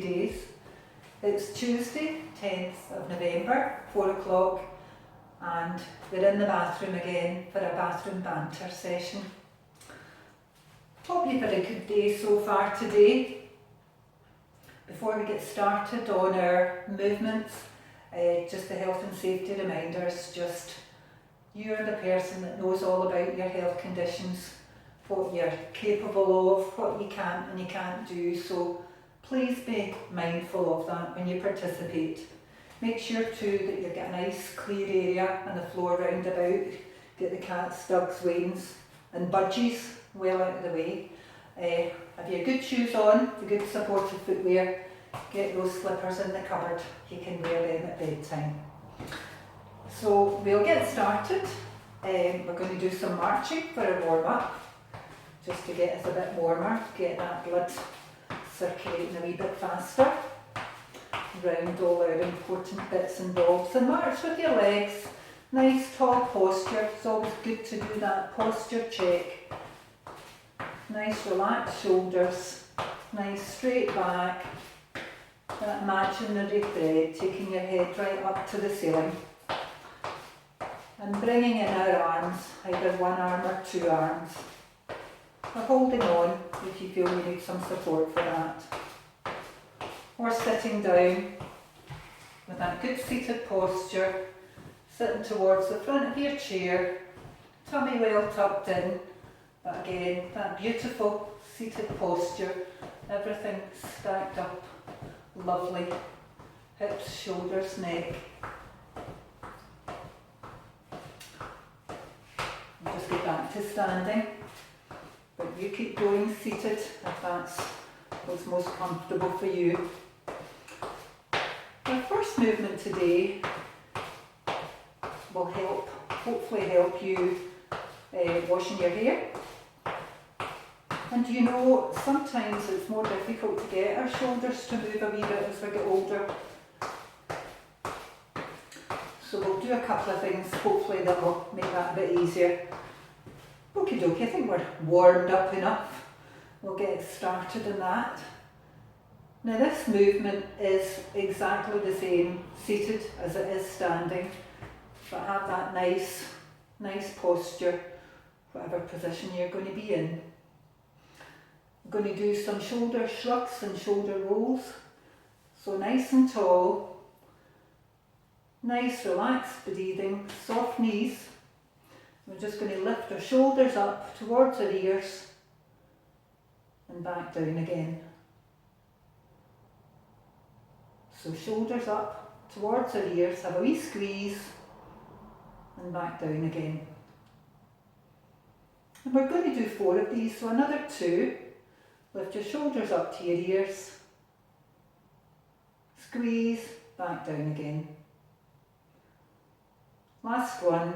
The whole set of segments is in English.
days. It's Tuesday, 10th of November, 4 o'clock, and we're in the bathroom again for a bathroom banter session. Hope you've had a good day so far today. Before we get started on our movements, just the health and safety reminders, just you're the person that knows all about your health conditions, what you're capable of, what you can and you can't do, so please be mindful of that when you participate. Make sure too that you've got a nice clear area on the floor round about, get the cats, dogs, wains and budgies well out of the way. Have your good shoes on, the good supportive footwear, get those slippers in the cupboard, you can wear them at bedtime. So we'll get started. We're going to do some marching for a warm up, just to get us a bit warmer, get that blood circulating a wee bit faster around all our important bits and bobs, and march with your legs, nice tall posture. It's always good to do that posture check. Nice relaxed shoulders, nice straight back, that imaginary thread taking your head right up to the ceiling. And bringing in our arms, either one arm or two arms. Or holding on if you feel you need some support for that. Or sitting down with that good seated posture, sitting towards the front of your chair, tummy well tucked in, but again, that beautiful seated posture, everything stacked up, lovely, hips, shoulders, neck. And just get back to standing, but you keep going seated if that's what's most comfortable for you. Our first movement today will hopefully help you washing your hair. And you know, sometimes it's more difficult to get our shoulders to move a wee bit as we get older. So we'll do a couple of things, hopefully that will make that a bit easier. Okie dokie, I think we're warmed up enough. We'll get started in that. Now this movement is exactly the same seated as it is standing, but have that nice posture, whatever position you're going to be in. I'm going to do some shoulder shrugs and shoulder rolls. So nice and tall, nice relaxed breathing, soft knees. We're just going to lift our shoulders up towards our ears and back down again. So shoulders up towards our ears, have a wee squeeze and back down again. And we're going to do 4 of these, so another 2. Lift your shoulders up to your ears, squeeze, back down again. Last one,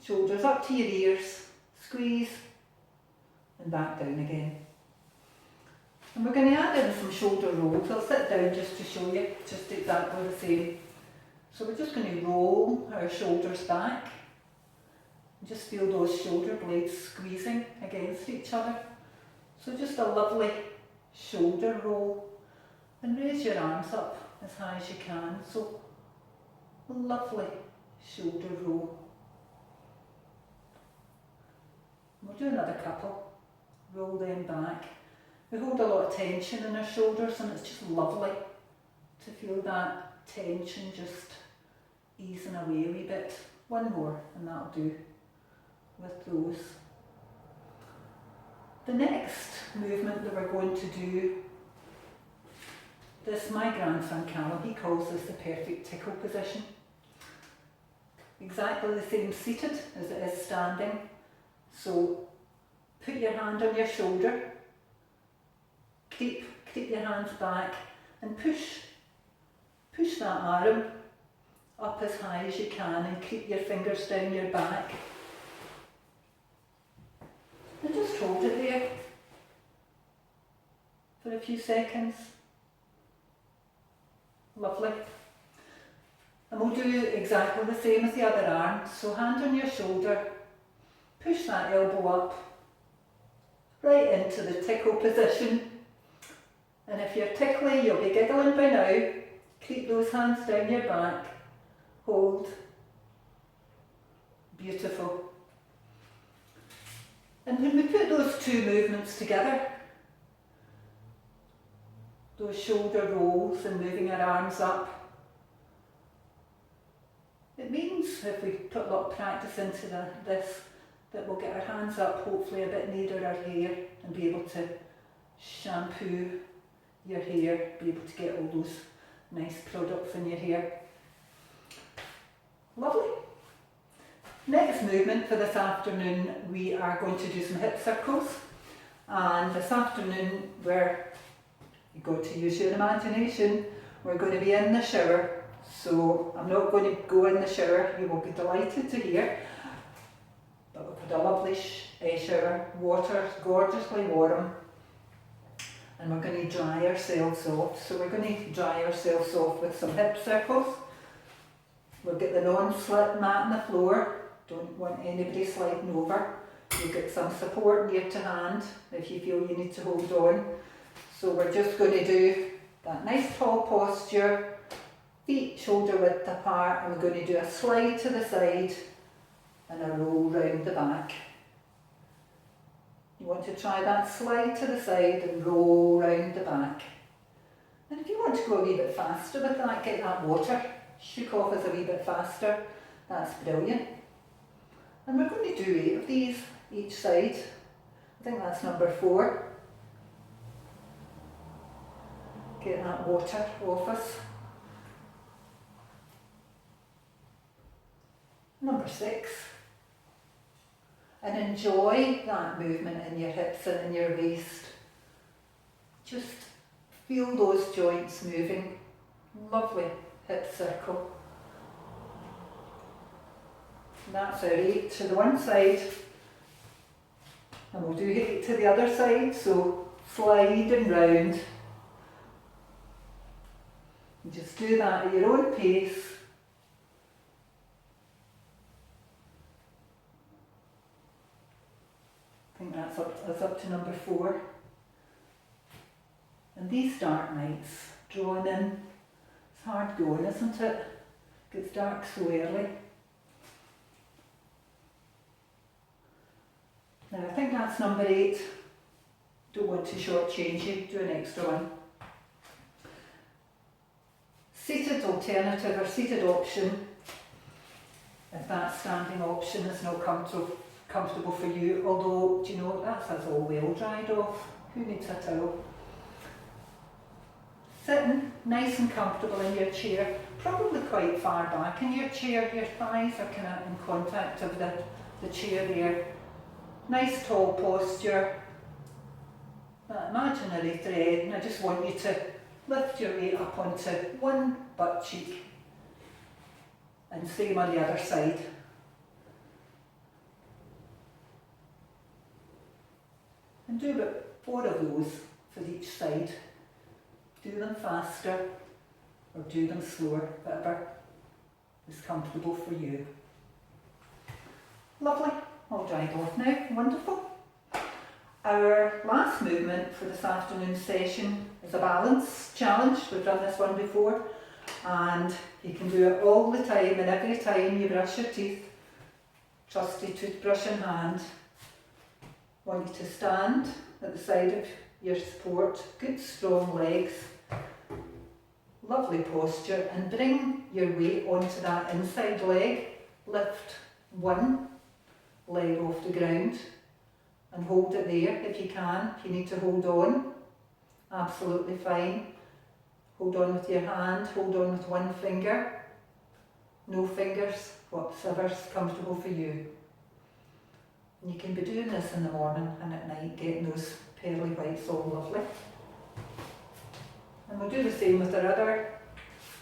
shoulders up to your ears, squeeze, and back down again. And we're going to add in some shoulder rolls. I'll sit down just to show you, just exactly the same. So we're just going to roll our shoulders back. Just feel those shoulder blades squeezing against each other. So just a lovely shoulder roll, and raise your arms up as high as you can. So a lovely shoulder roll. We'll do another couple. Roll them back. We hold a lot of tension in our shoulders, and it's just lovely to feel that tension just easing away a wee bit. One more and that'll do with those. The next movement that we're going to do, this my grandson Callum, he calls this the perfect tickle position. Exactly the same seated as it is standing. So put your hand on your shoulder, creep your hands back and push that arm up as high as you can and creep your fingers down your back. And just hold it there for a few seconds. Lovely. And we'll do exactly the same as the other arm. So hand on your shoulder, push that elbow up, right into the tickle position, And if you're tickly, you'll be giggling by now. Keep those hands down your back. Hold. Beautiful. And when we put those two movements together, those shoulder rolls and moving our arms up, it means if we put a lot of practice into this, that we'll get our hands up hopefully a bit nearer our hair and be able to shampoo your hair, be able to get all those nice products in your hair. Lovely. Next movement for this afternoon, we are going to do some hip circles. And this afternoon, you've got to use your imagination, we're going to be in the shower. So I'm not going to go in the shower, you will be delighted to hear. But we've had a lovely shower, water's gorgeously warm. And we're going to dry ourselves off. So we're going to dry ourselves off with some hip circles. We'll get the non-slip mat on the floor. Don't want anybody sliding over. You'll get some support near to hand if you feel you need to hold on. So we're just going to do that nice tall posture, feet shoulder width apart, and we're going to do a slide to the side and a roll round the back. You want to try that slide to the side and roll round the back. And if you want to go a wee bit faster with that, get that water, shook off as a wee bit faster, that's brilliant. And we're going to do 8 of these each side. I think that's number 4. Get that water off us. Number 6. And enjoy that movement in your hips and in your waist. Just feel those joints moving. Lovely hip circle. And that's our 8 to the one side. And we'll do 8 to the other side, so slide and round. And just do that at your own pace. I think that's up to number 4. And these dark nights, drawn in, it's hard going, isn't it? It gets dark so early. Now I think that's number 8. Don't want to shortchange you, do an extra one. Seated alternative or seated option, if that standing option is not comfortable for you, although, do you know, that's us all well dried off. Who needs a towel? Sitting nice and comfortable in your chair, probably quite far back in your chair, your thighs are kind of in contact of the chair there. Nice tall posture, that imaginary thread, and I just want you to lift your weight up onto one butt cheek, and same on the other side. And do about 4 of those for each side. Do them faster or do them slower, whatever is comfortable for you. Lovely, all dried off now, wonderful. Our last movement for this afternoon session is a balance challenge. We've done this one before, and you can do it all the time, and every time you brush your teeth, trusty toothbrush in hand. Want you to stand at the side of your support, good strong legs, lovely posture, and bring your weight onto that inside leg. Lift one leg off the ground and hold it there if you can. If you need to hold on, absolutely fine. Hold on with your hand, hold on with one finger, no fingers, whatever's comfortable for you. And you can be doing this in the morning and at night, getting those pearly whites all lovely. And we'll do the same with our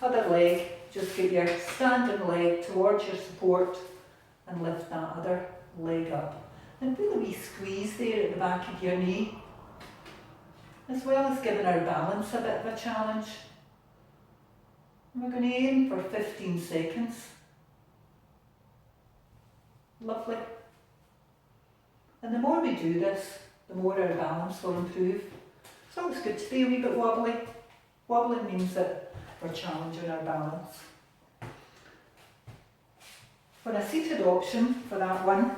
other leg. Just get your standing leg towards your support and lift that other leg up. And feel a wee squeeze there at the back of your knee, as well as giving our balance a bit of a challenge. And we're going to aim for 15 seconds. Lovely. And the more we do this, the more our balance will improve. It's always good to be a wee bit wobbly. Wobbling means that we're challenging our balance. For a seated option for that one,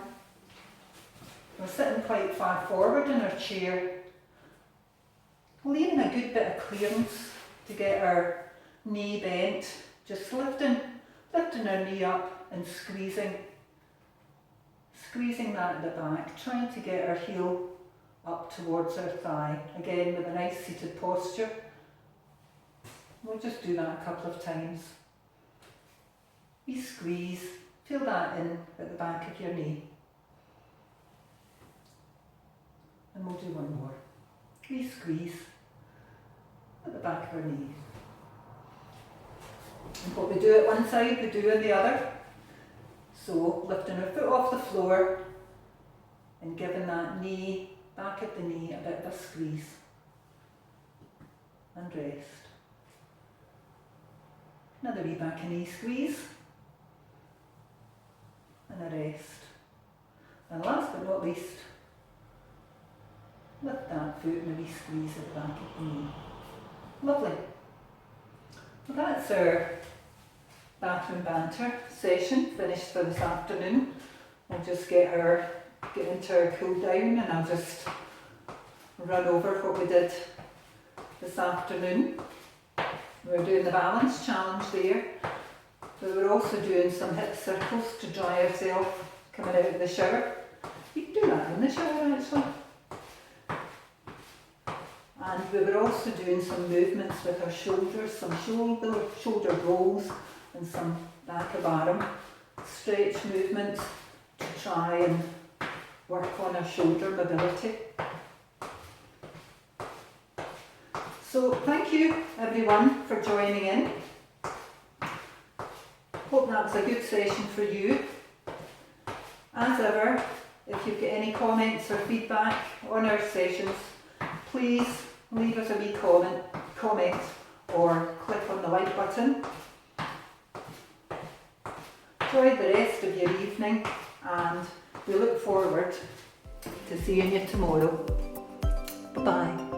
we're sitting quite far forward in our chair, leaving a good bit of clearance to get our knee bent, just lifting our knee up and squeezing that at the back, trying to get our heel up towards our thigh, again with a nice seated posture. We'll just do that a couple of times. We squeeze, feel that in at the back of your knee. And we'll do one more. We squeeze at the back of our knee. And what we do at one side, we do on the other. So lifting our foot off the floor and giving that knee, back at the knee, a bit of a squeeze. And rest. Another wee back and knee squeeze. And a rest. And last but not least, lift that foot and a wee squeeze at the back of the knee. Lovely. Well, that's our bathroom banter session finished for this afternoon. We'll just get into our cool down, and I'll just run over what we did this afternoon. We were doing the balance challenge there. We were also doing some hip circles to dry ourselves coming out of the shower. You can do that in the shower actually. And we were also doing some movements with our shoulders, some shoulder rolls and some back of arm stretch movements to try and work on our shoulder mobility. So thank you everyone for joining in. Hope that was a good session for you. As ever, if you've got any comments or feedback on our sessions, please leave us a wee comment or click on the like button. Enjoy the rest of your evening, and we look forward to seeing you tomorrow. Bye-bye.